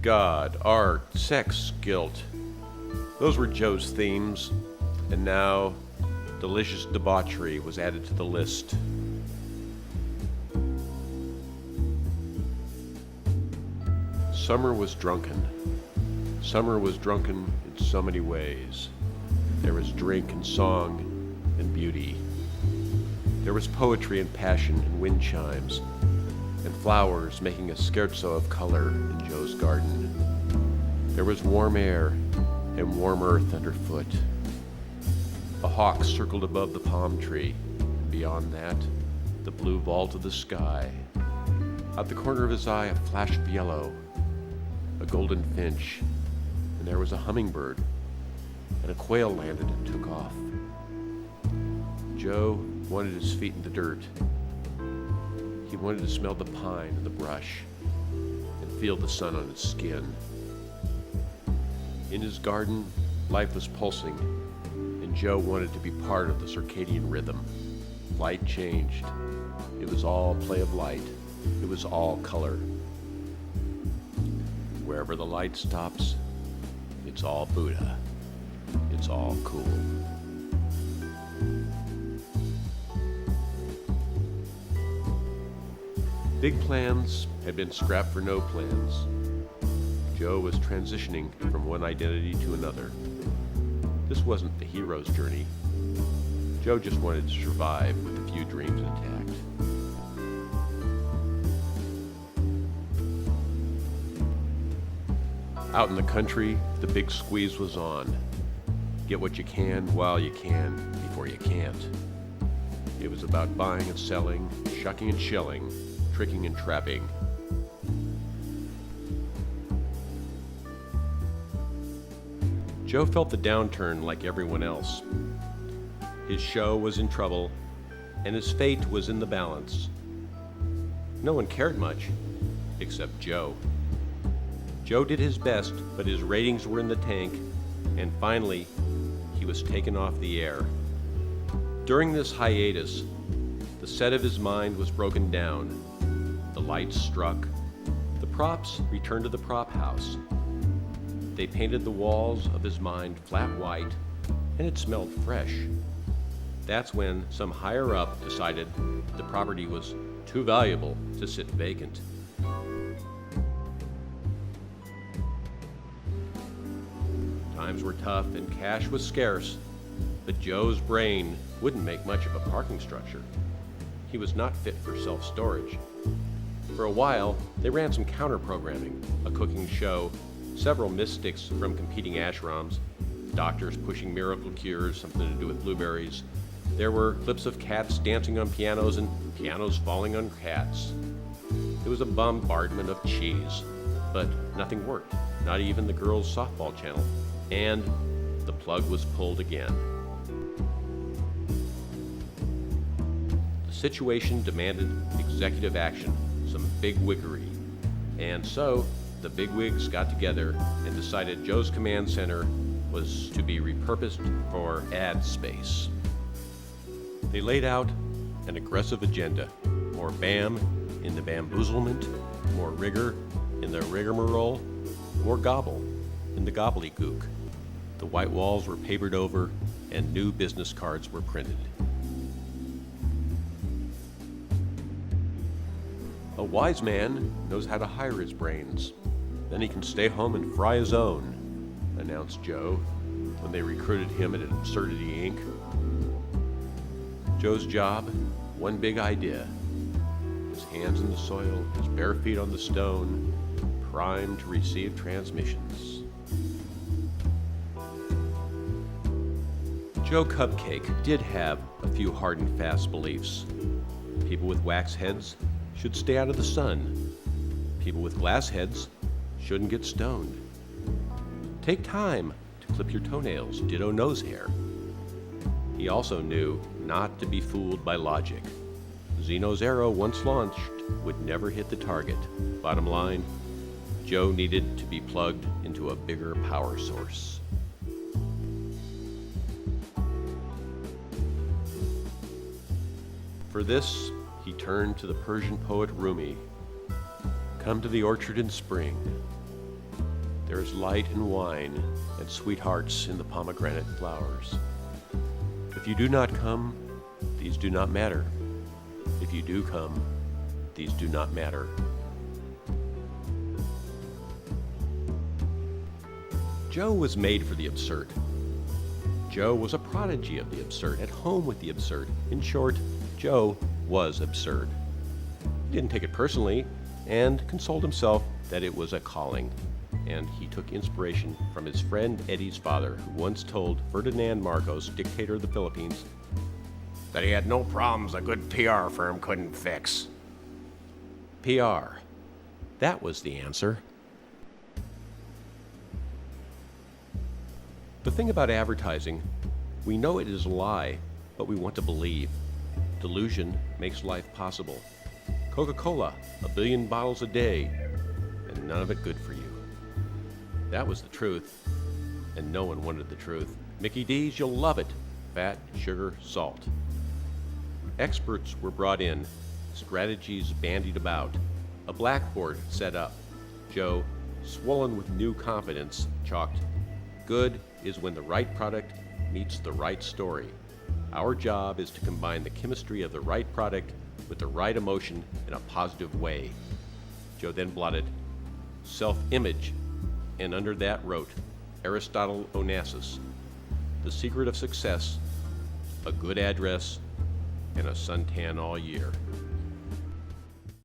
God, art, sex, guilt. Those were Joe's themes, and now delicious debauchery was added to the list. Summer was drunken. Summer was drunken in so many ways. There was drink and song and beauty. There was poetry and passion and wind chimes, and flowers making a scherzo of color in Joe's garden. There was warm air and warm earth underfoot. A hawk circled above the palm tree, and beyond that, the blue vault of the sky. Out the corner of his eye, a flash of yellow, a golden finch, and there was a hummingbird, and a quail landed and took off. Joe wanted his feet in the dirt. He wanted to smell the pine and the brush and feel the sun on his skin. In his garden, life was pulsing, and Joe wanted to be part of the circadian rhythm. Light changed. It was all play of light. It was all color. Wherever the light stops, it's all Buddha. It's all cool. Big plans had been scrapped for no plans. Joe was transitioning from one identity to another. This wasn't the hero's journey. Joe just wanted to survive with a few dreams intact. Out in the country, the big squeeze was on. Get what you can while you can before you can't. It was about buying and selling, shucking and shelling, tricking and trapping. Joe felt the downturn like everyone else. His show was in trouble, and his fate was in the balance. No one cared much, except Joe. Joe did his best, but his ratings were in the tank, and finally, he was taken off the air. During this hiatus, the set of his mind was broken down. The lights struck. The props returned to the prop house. They painted the walls of his mind flat white, and it smelled fresh. That's when some higher up decided the property was too valuable to sit vacant. Times were tough and cash was scarce, but Joe's brain wouldn't make much of a parking structure. He was not fit for self-storage. For a while, they ran some counter-programming, a cooking show, several mystics from competing ashrams, doctors pushing miracle cures, something to do with blueberries. There were clips of cats dancing on pianos and pianos falling on cats. It was a bombardment of cheese, but nothing worked, not even the girls' softball channel. And the plug was pulled again. The situation demanded executive action, some bigwiggery. And so, the bigwigs got together and decided Joe's command center was to be repurposed for ad space. They laid out an aggressive agenda. More BAM in the bamboozlement, more rigor in the rigmarole, more gobble in the gobbledygook. The white walls were papered over and new business cards were printed. A wise man knows how to hire his brains. Then he can stay home and fry his own, announced Joe when they recruited him at Absurdity Inc. Joe's job, one big idea. His hands in the soil, his bare feet on the stone, primed to receive transmissions. Joe Cupcake did have a few hard and fast beliefs. People with wax heads should stay out of the sun. People with glass heads shouldn't get stoned. Take time to clip your toenails, ditto nose hair. He also knew not to be fooled by logic. Zeno's arrow, once launched, would never hit the target. Bottom line, Joe needed to be plugged into a bigger power source. For this, he turned to the Persian poet Rumi. Come to the orchard in spring. There is light in wine and sweethearts in the pomegranate flowers. If you do not come, these do not matter. If you do come, these do not matter. Joe was made for the absurd. Joe was a prodigy of the absurd, at home with the absurd. In short, Joe was absurd. He didn't take it personally and consoled himself that it was a calling. And he took inspiration from his friend Eddie's father, who once told Ferdinand Marcos, dictator of the Philippines, that he had no problems a good PR firm couldn't fix. PR. That was the answer. The thing about advertising, we know it is a lie, but we want to believe. Delusion makes life possible. Coca-Cola, 1 billion bottles a day, and none of it good for you. That was the truth, and no one wanted the truth. Mickey D's, you'll love it. Fat, sugar, salt. Experts were brought in, strategies bandied about, a blackboard set up. Joe, swollen with new confidence, chalked, "Good is when the right product meets the right story. Our job is to combine the chemistry of the right product with the right emotion in a positive way." Joe then blotted, "Self-image," and under that wrote, Aristotle Onassis, "The secret of success, a good address, and a suntan all year."